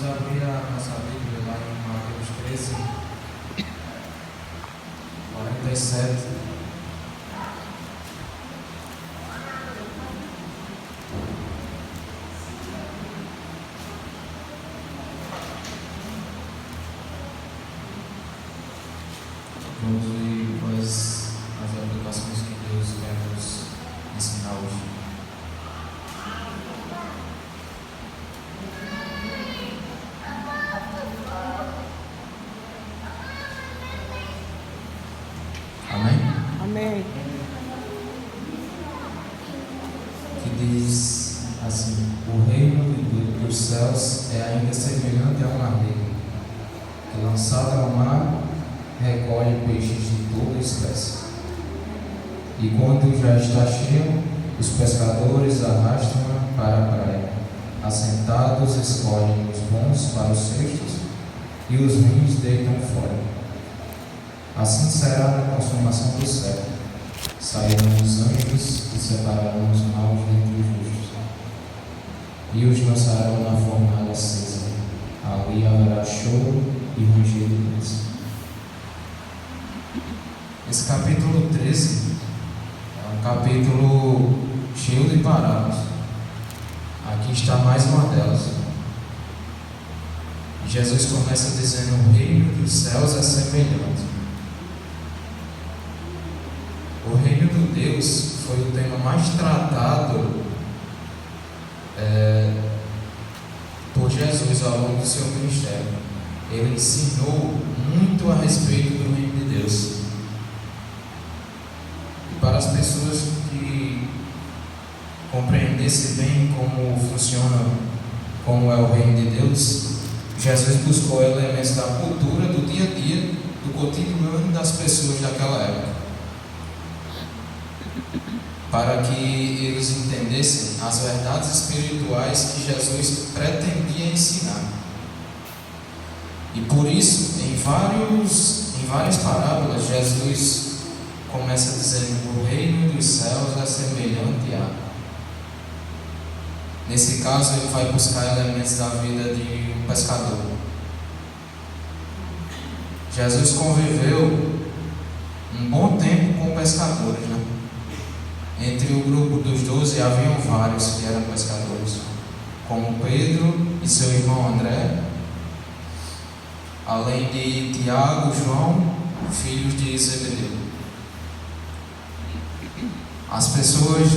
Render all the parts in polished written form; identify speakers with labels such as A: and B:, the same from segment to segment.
A: Vamos abrir a nossa Bíblia lá em Mateus 13, 47. Vamos ver quais as aplicações que Deus quer nos ensinar hoje. Amém?
B: Amém.
A: Que diz assim: o reino dos céus é ainda semelhante a uma rede que, lançada ao mar, recolhe peixes de toda espécie. E quando já está cheio, os pescadores arrastam-a para a praia. Assentados, escolhem os bons para os cestos e os ruins deitam fora. Assim será na consumação do século. Sairão os anjos e separarão os maus dentre os justos, e os lançarão na fornalha acesa. Ali haverá choro e ranger de dentes. Esse capítulo 13 é um capítulo cheio de parábolas. Aqui está mais uma delas. Jesus começa dizendo: o reino dos céus é semelhante. O reino de Deus foi o tema mais tratado por Jesus ao longo do seu ministério. Ele ensinou muito a respeito do reino de Deus. E para as pessoas que compreendessem bem como funciona, como é o reino de Deus, Jesus buscou elementos da cultura, do dia a dia, do cotidiano das pessoas daquela época, para que eles entendessem as verdades espirituais que Jesus pretendia ensinar. E por isso, em várias parábolas, Jesus começa dizendo: o reino dos céus é semelhante a. Nesse caso, ele vai buscar elementos da vida de um pescador. Jesus conviveu um bom tempo com pescadores, né? Entre o grupo dos 12 haviam vários que eram pescadores, como Pedro e seu irmão André, além de Tiago e João, filhos de Zebedeu. As pessoas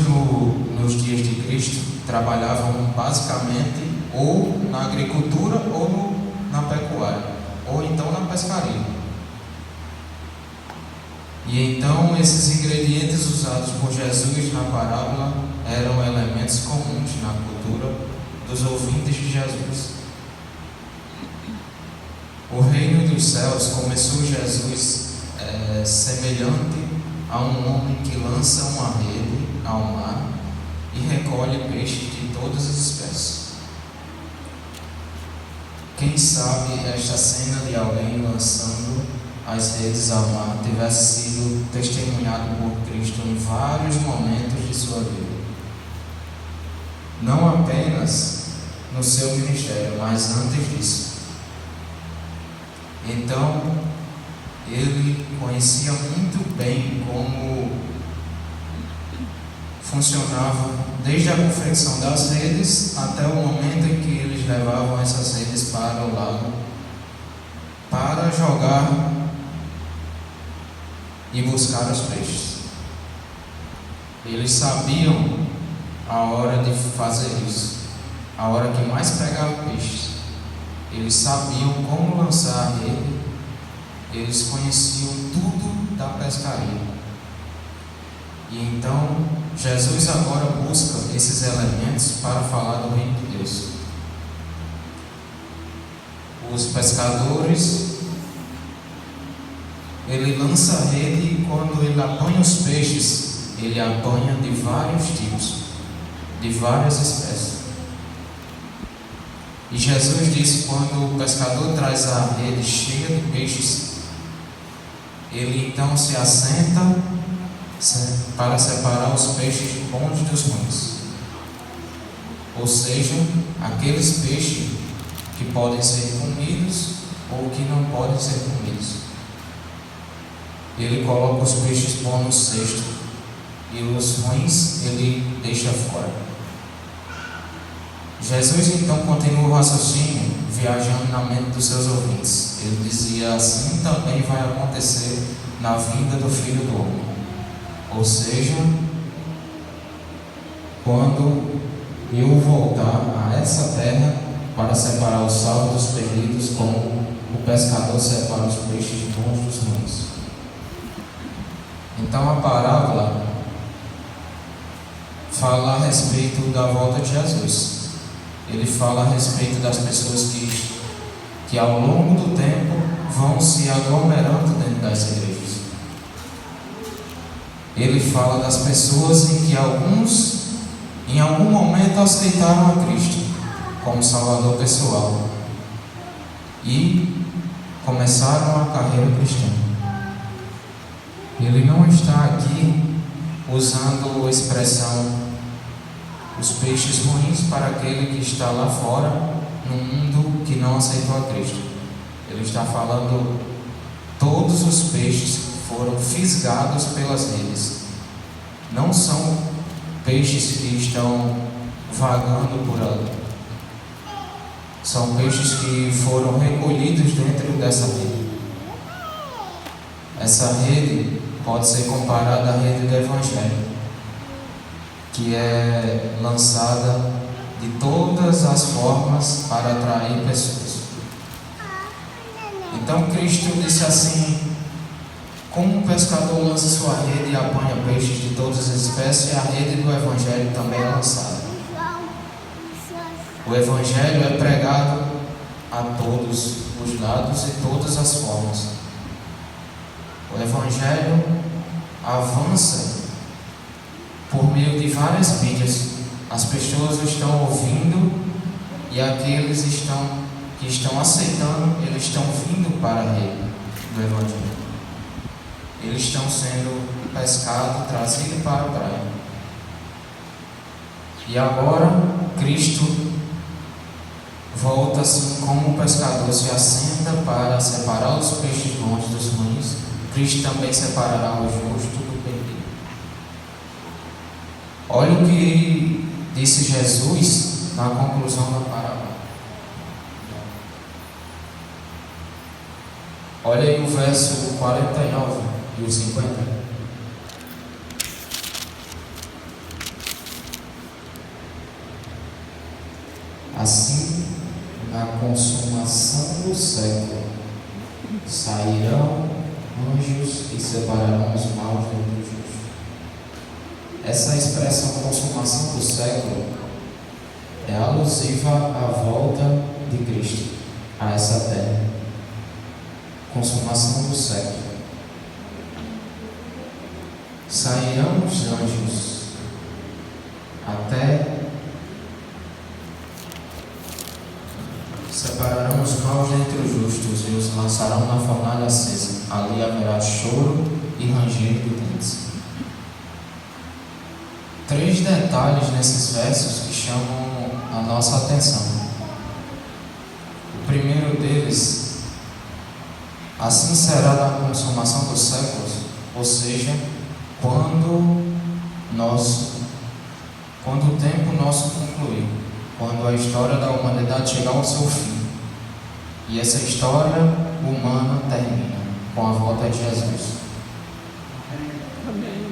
A: nos dias de Cristo trabalhavam basicamente ou na agricultura ou na pecuária, ou então na pescaria. E então esses ingredientes usados por Jesus na parábola eram elementos comuns na cultura dos ouvintes de Jesus. O reino dos céus começou Jesus semelhante a um homem que lança uma rede ao mar e recolhe peixes de todas as espécies. Quem sabe esta cena de alguém lançando as redes ao mar tivesse sido testemunhado por Cristo em vários momentos de sua vida, não apenas no seu ministério, mas antes disso. Então, ele conhecia muito bem como funcionava desde a confecção das redes até o momento em que eles levavam essas redes para o lago para jogar e buscar os peixes. Eles sabiam a hora de fazer isso, a hora que mais pegava peixes. Eles sabiam como lançar a rede, eles conheciam tudo da pescaria. E então Jesus agora busca esses elementos para falar do reino de Deus. Os pescadores, ele lança a rede e quando ele apanha os peixes, ele apanha de vários tipos, de várias espécies. E Jesus disse: quando o pescador traz a rede cheia de peixes, ele então se assenta para separar os peixes bons dos ruins. Ou seja, aqueles peixes que podem ser comidos ou que não podem ser comidos. Ele coloca os peixes bons no cesto e os ruins ele deixa fora. Jesus então continua o raciocínio, viajando na mente dos seus ouvintes. Ele dizia: assim também vai acontecer na vinda do Filho do Homem. Ou seja, quando eu voltar a essa terra para separar os salvos dos perdidos, como o pescador separa os peixes bons dos ruins. Então a parábola fala a respeito da volta de Jesus. Ele fala a respeito das pessoas que ao longo do tempo vão se aglomerando dentro das igrejas. Ele fala das pessoas em que alguns em algum momento aceitaram a Cristo como Salvador pessoal e começaram a carreira cristã. Ele não está aqui usando a expressão os peixes ruins para aquele que está lá fora no mundo que não aceitou a Cristo. Ele está falando todos os peixes foram fisgados pelas redes. Não são peixes que estão vagando por ali. São peixes que foram recolhidos dentro dessa rede. Essa rede pode ser comparada à rede do Evangelho, que é lançada de todas as formas para atrair pessoas. Então Cristo disse assim: como o pescador lança sua rede e apanha peixes de todas as espécies, a rede do Evangelho também é lançada. O Evangelho é pregado a todos os lados e todas as formas. O Evangelho avança por meio de várias mídias. As pessoas estão ouvindo e aqueles que estão aceitando, eles estão vindo para a rede do Evangelho. Eles estão sendo pescados, trazidos para a praia. E agora Cristo volta assim como o pescador se assenta para separar os peixes bons dos ruins. Cristo também separará o justo do perdido. Olha o que disse Jesus na conclusão da parábola. Olha aí o verso 49 e o 50. Assim, na consumação do século, sairão anjos e separarão os maus dentre os justos. Essa expressão consumação do século é alusiva à volta de Cristo a essa terra. Consumação do século. Sairão os anjos até separarão os maus dentre os justos e os lançarão na fornalha acesa. Ali haverá choro e ranger de dentes. 3 detalhes nesses versos que chamam a nossa atenção. O primeiro deles: assim será na consumação dos séculos, ou seja, quando o tempo nosso concluir, quando a história da humanidade chegar ao seu fim. E essa história humana termina com a volta de Jesus. Amém.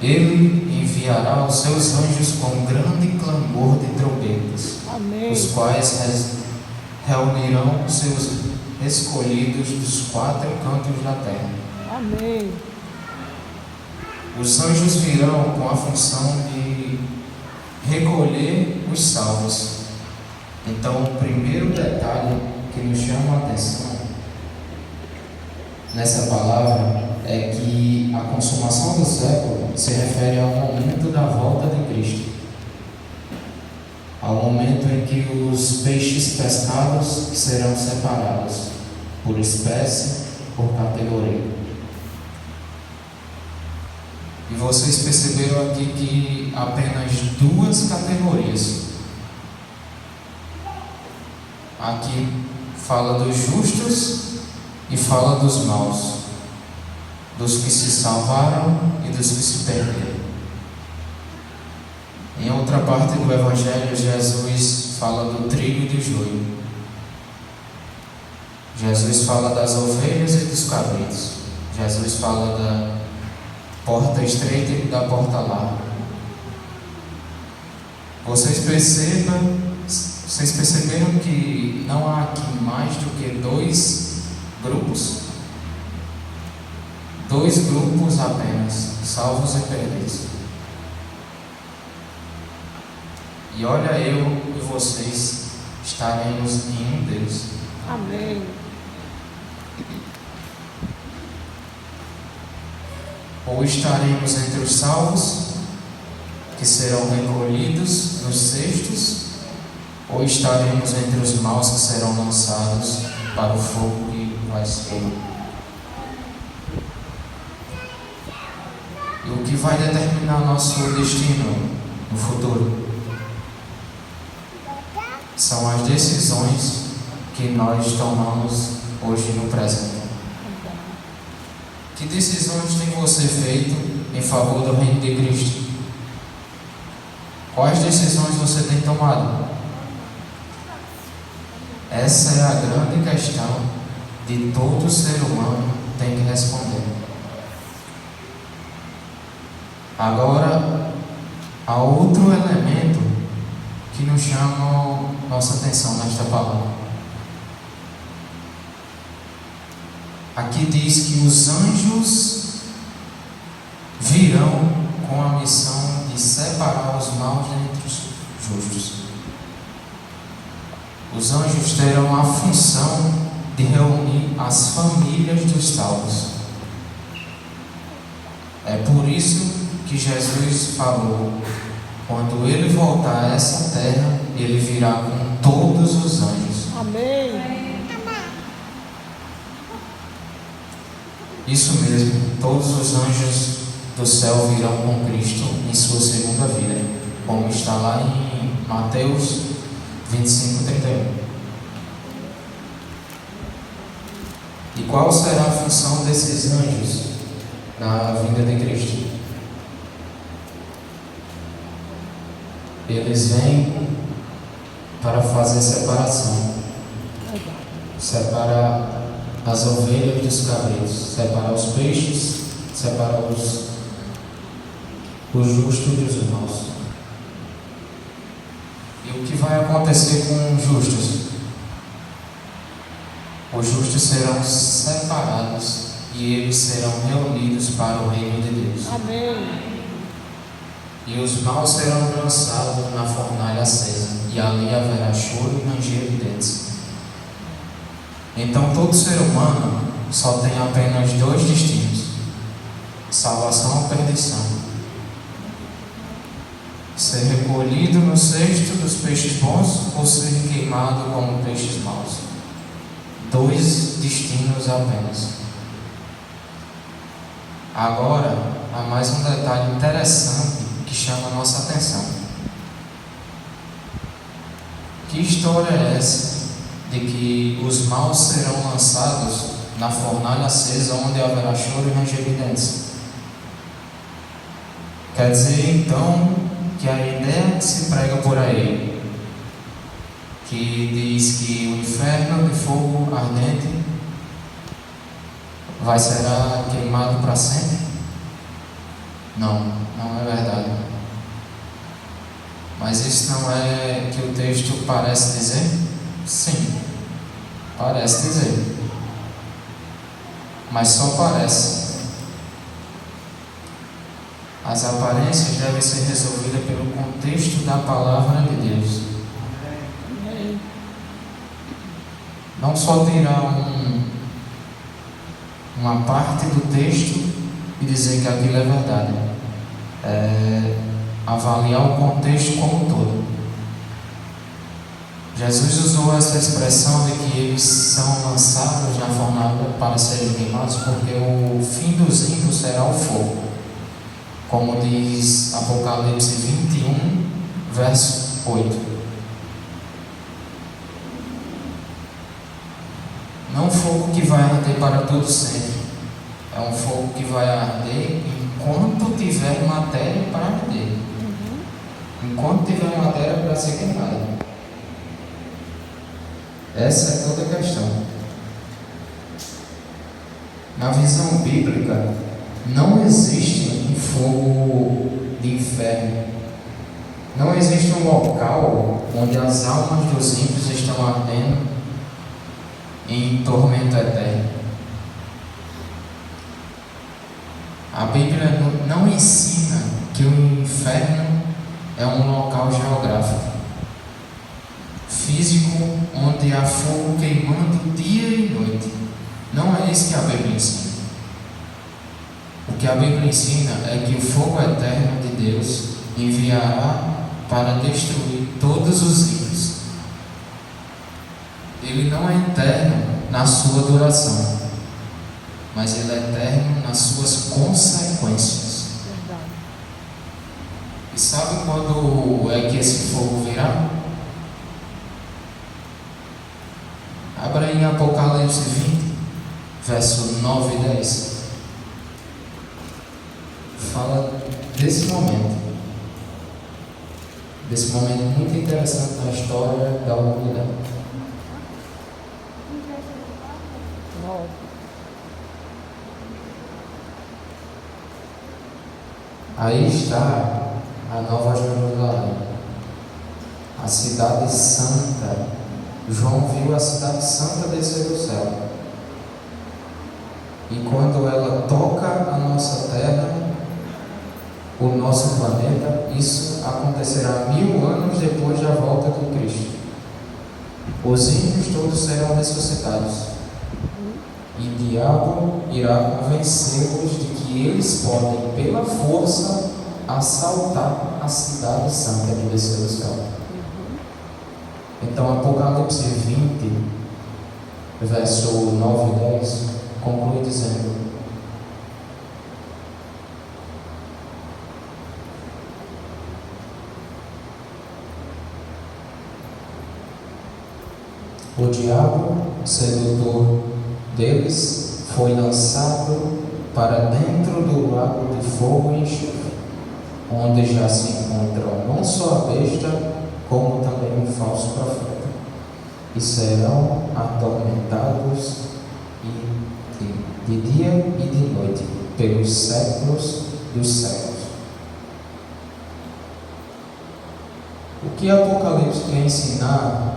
A: Ele enviará os seus anjos com grande clamor de trombetas, amém, os quais reunirão seus escolhidos dos 4 cantos da terra. Amém. Os anjos virão com a função de recolher os salvos. Então, o primeiro detalhe que nos chama a atenção nessa palavra é que a consumação do século se refere ao momento da volta de Cristo, ao momento em que os peixes pescados serão separados por espécie, por categoria. E vocês perceberam aqui que apenas 2 categorias Aqui fala dos justos e fala dos maus, dos que se salvaram e dos que se perderam. Em outra parte do Evangelho, Jesus fala do trigo e do joio. Jesus fala das ovelhas e dos cabritos. Jesus fala da porta estreita e da porta larga. Vocês perceberam que não há aqui mais do que dois grupos? Dois grupos apenas, salvos e perdidos. E olha, eu e vocês estaremos em um deles.
B: Amém.
A: Ou estaremos entre os salvos, que serão recolhidos nos cestos, ou estaremos entre os maus, que serão lançados para o fogo que vai expor. E o que vai determinar nosso destino no futuro são as decisões que nós tomamos hoje no presente. Que decisões tem você feito em favor do reino de Cristo? Quais decisões você tem tomado? Essa é a grande questão de todo ser humano tem que responder. Agora, há outro elemento que nos chama nossa atenção nesta palavra. Aqui diz que os anjos virão com a missão de separar os maus dentre os justos. Os anjos terão a função de reunir as famílias dos salvos. É por isso que Jesus falou: quando ele voltar a essa terra, ele virá com todos os anjos.
B: Amém.
A: Isso mesmo, todos os anjos do céu virão com Cristo em sua segunda vida, como está lá em Mateus 25:31. E qual será a função desses anjos na vinda de Cristo? Eles vêm para fazer separação, separar as ovelhas dos cabritos, separar os peixes, separar os justos dos maus. E o que vai acontecer com os justos? Os justos serão separados e eles serão reunidos para o reino de Deus.
B: Amém.
A: E os maus serão lançados na fornalha acesa, e ali haverá choro e ranger de dentes. Então todo ser humano só tem apenas dois destinos: salvação ou perdição. Ser recolhido no cesto dos peixes bons ou ser queimado como peixes maus. Dois destinos apenas. Agora, há mais um detalhe interessante que chama a nossa atenção. Que história é essa de que os maus serão lançados na fornalha acesa, onde haverá choro e ranger de dentes? Quer dizer então que a ideia que se prega por aí, que diz que o inferno de fogo ardente será queimado para sempre? Não é verdade. Mas isso não é que o texto parece dizer? Sim, parece dizer, mas só parece. As aparências devem ser resolvidas pelo contexto da palavra de Deus. Não só tirar uma parte do texto e dizer que aquilo é verdade. Avaliar o contexto como um todo. Jesus usou essa expressão de que eles são lançados na fornalha para serem queimados, porque o fim dos ímpios será o fogo, como diz Apocalipse 21, verso 8. não um fogo que vai arder para todo sempre. É um fogo que vai arder enquanto tiver matéria para arder. Enquanto tiver matéria para ser queimada. Essa é toda a questão. Na visão bíblica, não existe um fogo de inferno. Não existe um local onde as almas dos ímpios estão ardendo em tormento eterno. A Bíblia não ensina que o inferno é um local geográfico, físico, onde há fogo queimando dia e noite. Não é isso que a Bíblia ensina. O que a Bíblia ensina é que o fogo eterno de Deus enviará para destruir todos os ímpios. Ele não é eterno na sua duração, mas ele é eterno nas suas consequências. E sabe quando é que esse fogo virá? Abra em Apocalipse 20, verso 9 e 10. Fala desse momento muito interessante na história da humanidade. Aí está a Nova Jerusalém, a cidade santa. João viu a cidade santa descer do céu. E quando ela toca a nossa terra, o nosso planeta, isso acontecerá 1000 anos depois da volta de Cristo. Os ímpios todos serão ressuscitados. E o diabo irá convencê-los de que eles podem, pela força, assaltar a cidade santa que desceu do céu. Então, Apocalipse 20, verso 9 e 10, conclui dizendo: o diabo, sedutor deles, foi lançado para dentro do lago de fogo e enxofre, onde já se encontram não só a besta, como também um falso profeta, e serão atormentados de dia e de noite, pelos séculos dos séculos. O que Apocalipse quer ensinar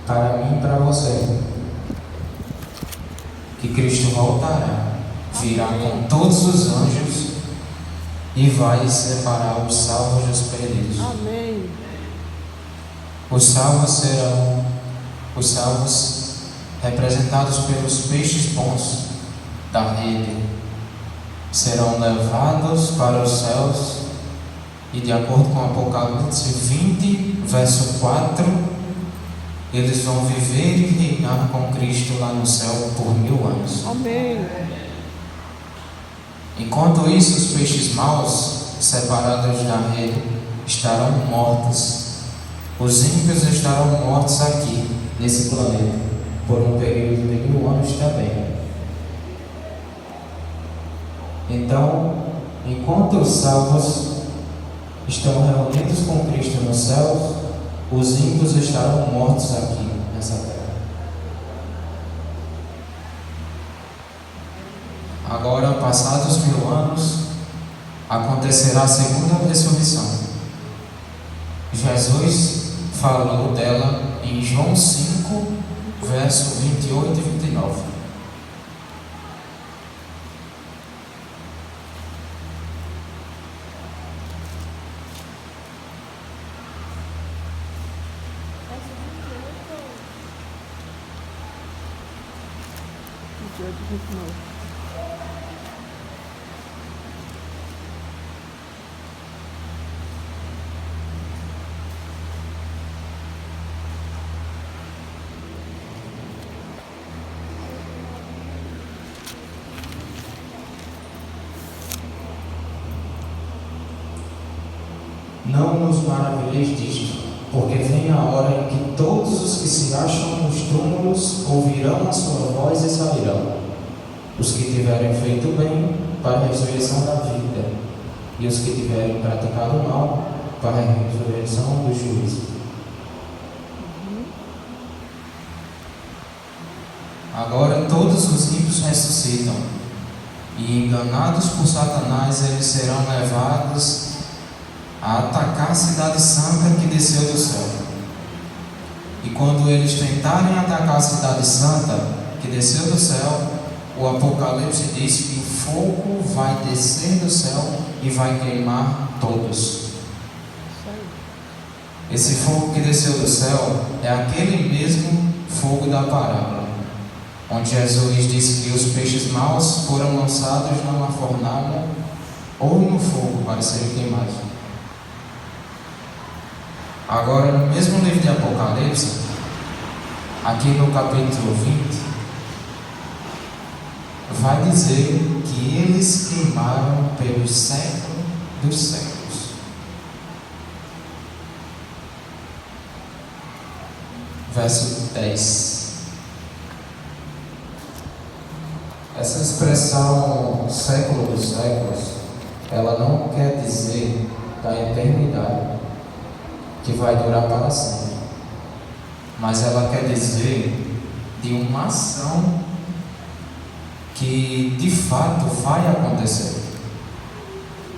A: para mim e para você? Que Cristo voltará, virá com todos os anjos e vai separar os salvos dos perdidos.
B: Amém.
A: Os salvos representados pelos peixes bons da rede serão levados para os céus e, de acordo com Apocalipse 20, verso 4, eles vão viver e reinar com Cristo lá no céu por 1000 anos.
B: Amém.
A: Enquanto isso, os peixes maus, separados da rede, estarão mortos. Os ímpios estarão mortos aqui, nesse planeta, por um período de 1000 anos também. Então, enquanto os salvos estão reunidos com Cristo no céu, os ímpios estarão mortos aqui, nessa terra. Agora, passados 1000 anos, acontecerá a segunda ressurreição. Jesus falou dela em João 5, verso 28 e 29. Não nos maravilheis disto, porque vem a hora em que todos os que se acham nos túmulos ouvirão a sua voz e sairão. Os que tiverem feito bem, para a ressurreição da vida, e os que tiverem praticado mal, para a ressurreição do juízo. Agora todos os ímpios ressuscitam, e enganados por Satanás, eles serão levados a atacar a cidade santa que desceu do céu. E quando eles tentarem atacar a cidade santa que desceu do céu, o Apocalipse diz que o fogo vai descer do céu e vai queimar todos. Esse fogo que desceu do céu é aquele mesmo fogo da parábola, onde Jesus disse que os peixes maus foram lançados numa fornalha ou no fogo para serem queimados. Agora, no mesmo livro de Apocalipse, aqui no capítulo 20, vai dizer que eles queimaram pelos séculos dos séculos. Verso 10. Essa expressão século dos séculos, ela não quer dizer da eternidade, que vai durar para sempre, mas ela quer dizer de uma ação que de fato vai acontecer.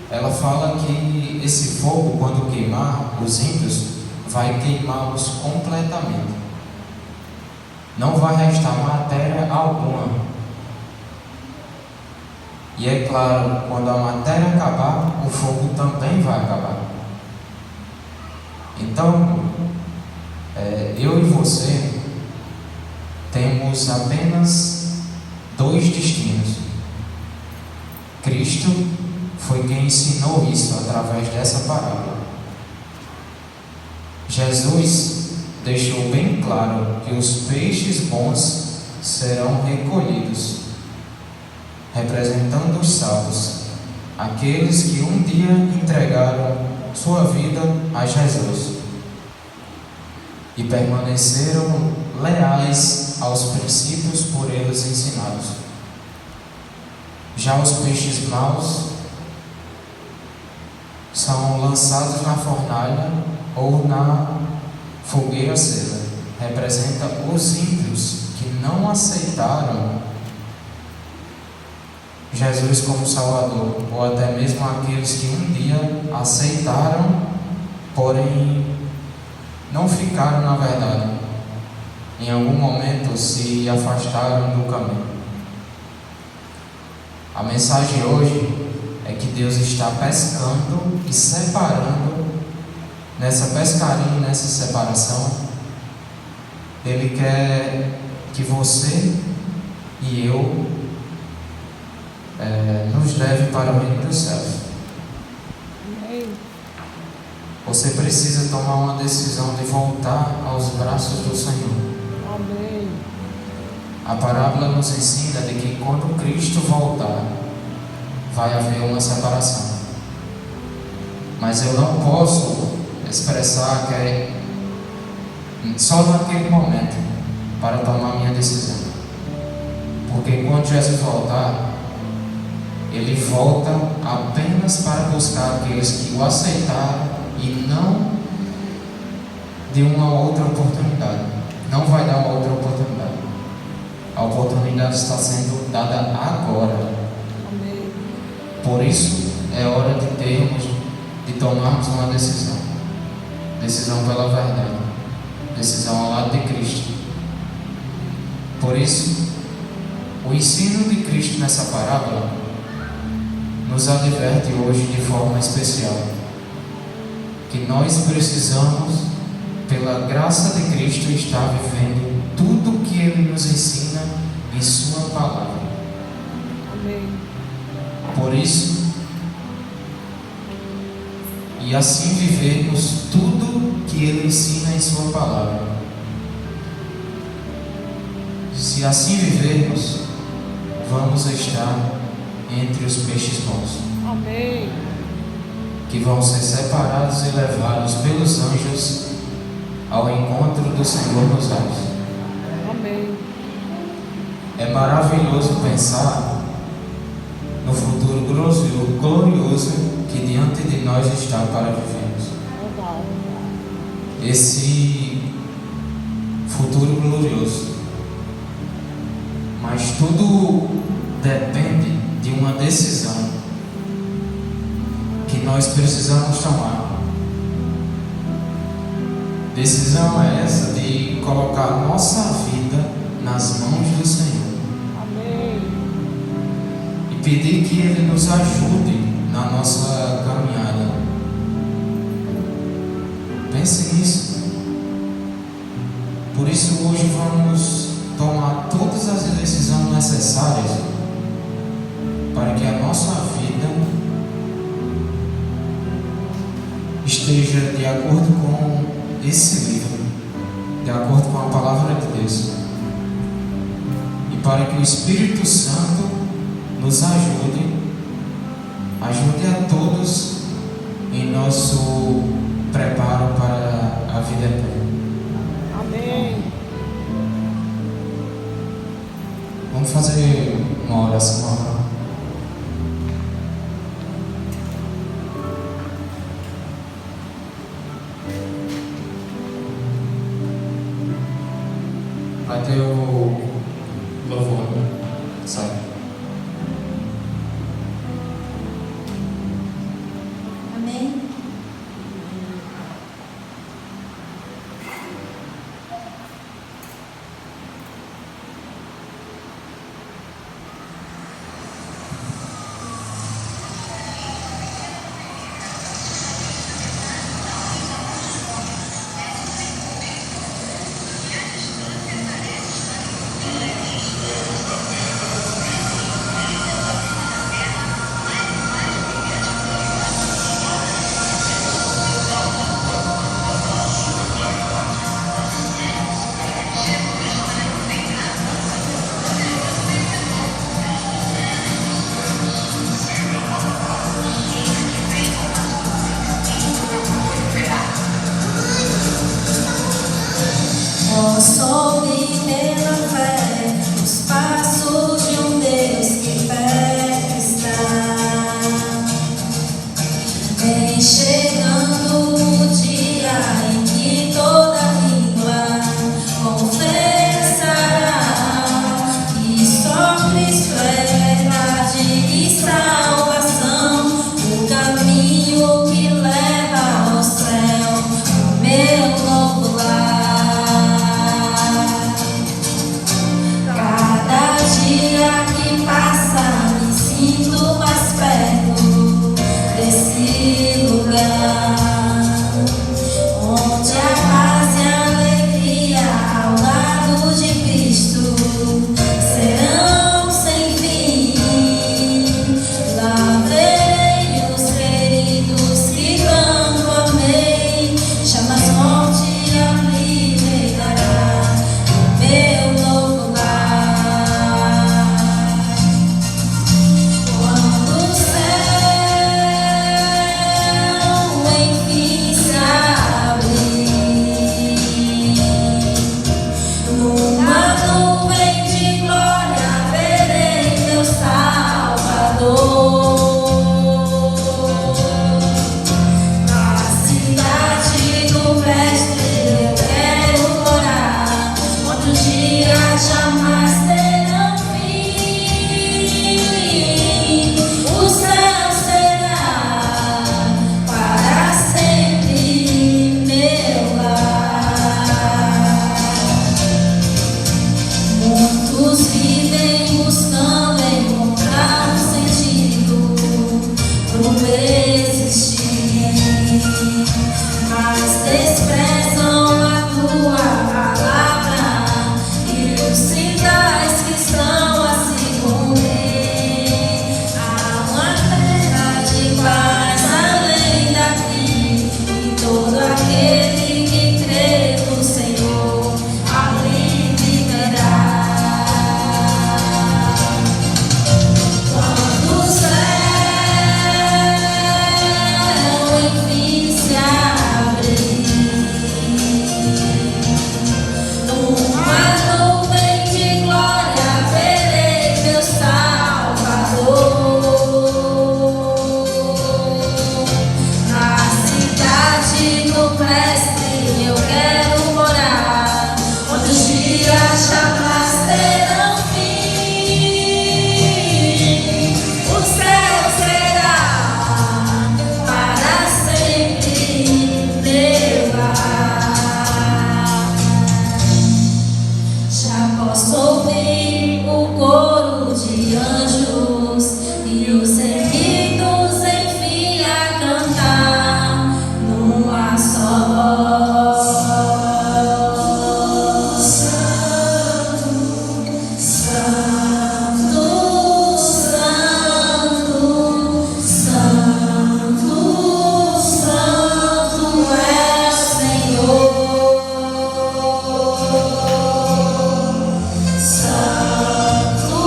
A: Ela fala que esse fogo, quando queimar os ímpios, vai queimá-los completamente. Não vai restar matéria alguma. E é claro, quando a matéria acabar, o fogo também vai acabar. Então, eu e você temos apenas dois destinos. Cristo foi quem ensinou isso através dessa parábola. Jesus deixou bem claro que os peixes bons serão recolhidos, representando os salvos, aqueles que um dia entregaram sua vida a Jesus e permaneceram leais aos princípios por eles ensinados. Já os peixes maus são lançados na fornalha ou na fogueira acesa. Representa os ímpios que não aceitaram Jesus como Salvador, ou até mesmo aqueles que um dia aceitaram, porém não ficaram na verdade. Em algum momento se afastaram do caminho. A mensagem hoje é que Deus está pescando e separando. Nessa pescaria, nessa separação, Ele quer que você e eu nos leve para o reino dos céus. Você precisa tomar uma decisão de voltar aos braços do Senhor.
B: Amém.
A: A parábola nos ensina de que quando Cristo voltar, vai haver uma separação. Mas eu não posso expressar que é só naquele momento para tomar minha decisão. Porque quando Jesus voltar, Ele volta apenas para buscar aqueles que o aceitaram e não de uma outra oportunidade. Não vai dar uma outra oportunidade. A oportunidade está sendo dada agora.
B: Amém.
A: Por isso é hora de tomarmos uma decisão. Decisão pela verdade. Decisão ao lado de Cristo. Por isso, o ensino de Cristo nessa parábola nos adverte hoje de forma especial que nós precisamos, pela graça de Cristo, estar vivendo tudo o que Ele nos ensina em Sua palavra.
B: Amém.
A: Por isso, e assim vivermos tudo que Ele ensina em Sua palavra. Se assim vivermos, vamos estar entre os peixes bons.
B: Amém.
A: Que vão ser separados e levados pelos anjos ao encontro do Senhor nos ares.
B: Amém.
A: É maravilhoso pensar no futuro glorioso que diante de nós está para vivermos.
B: Verdade.
A: Esse futuro glorioso. Mas tudo depende de uma decisão que nós precisamos tomar. Decisão é essa de colocar nossa vida nas mãos do Senhor.
B: Amém.
A: E pedir que Ele nos ajude na nossa caminhada. Pense nisso. Por isso hoje vamos tomar todas as decisões necessárias para que a nossa vida esteja de acordo com esse livro, de acordo com a palavra de Deus, e para que o Espírito Santo nos ajude a todos em nosso preparo para a vida eterna.
B: Amém.
A: Vamos fazer uma oração. Vai ter o louvor, né? Sabe?
C: Amém? Soube pela fé os passos de um Deus que perto está. Vem chegando o dia em que toda língua confessará que só Cristo é verdade e salvação, o caminho que leva ao céu, ao meu novo lar. Dia que passa, me sinto mais perto desse lugar, onde a paz e a alegria ao lado de Cristo serão sem fim. Lá verei os queridos que tanto amei, chamas morte a me liberará, meu novo lar. Jamais terão fim. O céu será para sempre meu lar. Muitos vivem buscando encontrar um sentido pro existir, mas desprezam a tua palavra e os sinais que estão a se cumprir. Há uma terra de paz além daqui, e todo aquele que crê no Senhor ali viverá. Quando o céu enfim se abrir, mestre, eu quero morar onde os dias jamais terão fim. O céu será para sempre meu lar. Já posso ouvir o coro de anjos e os servidores enfim a cantar numa só voz. Santo, Santo, Santo, Santo é o Senhor. Santo,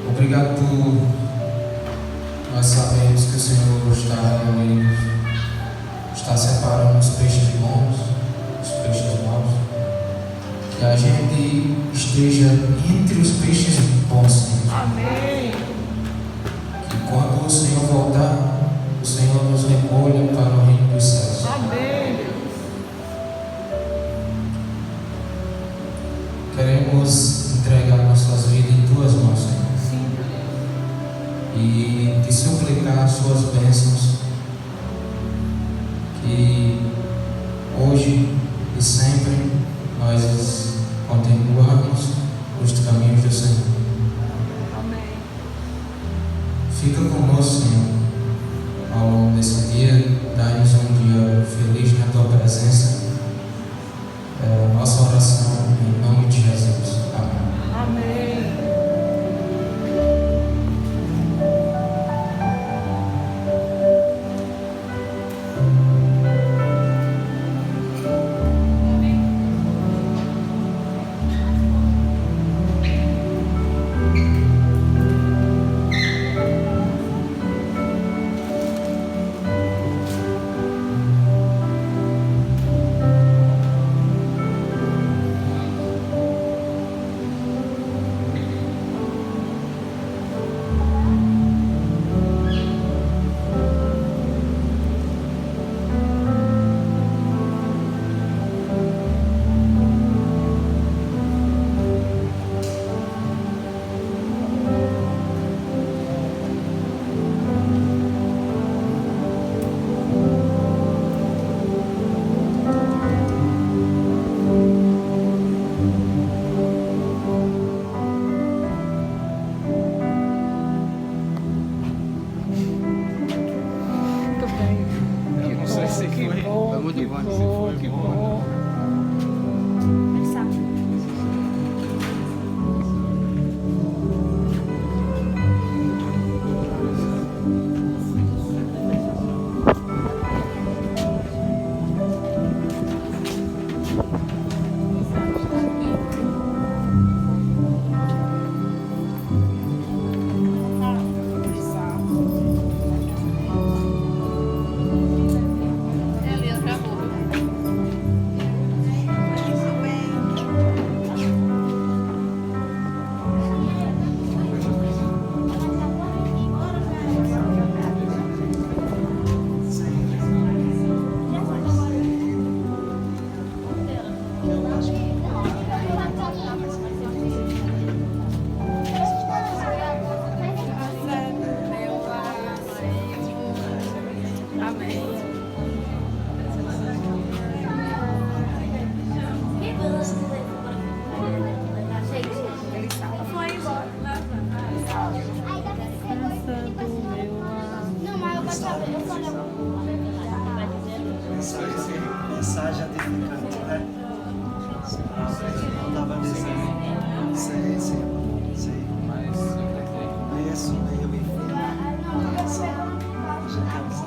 A: Obrigado por nós sabermos que o Senhor está reunindo, está separando os peixes bons, os peixes maus, que a gente esteja entre os peixes bons, Senhor.
B: Amém.
A: Que quando o Senhor voltar, o Senhor nos recolha para o reino dos céus.
B: Amém.
A: Queremos entregar nossas vidas em tuas mãos, Senhor,
B: Sim.
A: e te suplicar suas bênçãos, que hoje e sempre nós continuamos os caminhos do Senhor.
B: Amém.
A: Fica conosco, Senhor, ao longo desse dia, dá-nos um dia feliz na tua presença. É a nossa oração em nome de Jesus. Amém.
B: Amém. que bom, que bom, que bom.
D: Mensagem edificante, né? Não dava mensagem. Sei. Isso, meio e fim. Já temos